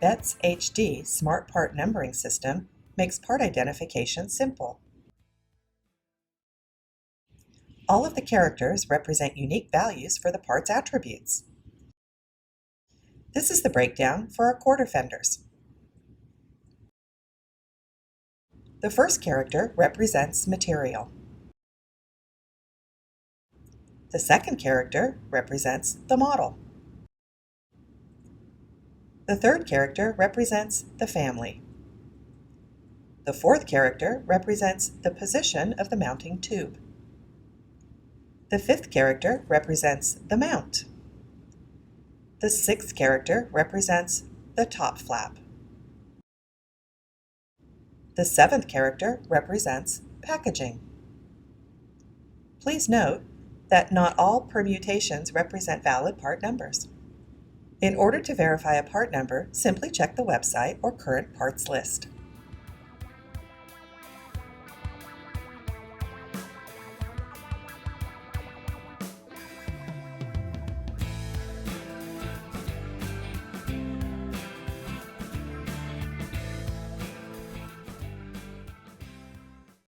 BettsHD Smart Part Numbering System makes part identification simple. All of the characters represent unique values for the part's attributes. This is the breakdown for our quarter fenders. The first character represents material. The second character represents the model. The third character represents the family. The fourth character represents the position of the mounting tube. The fifth character represents the mount. The sixth character represents the top flap. The seventh character represents packaging. Please note that not all permutations represent valid part numbers. In order to verify a part number, simply check the website or current parts list.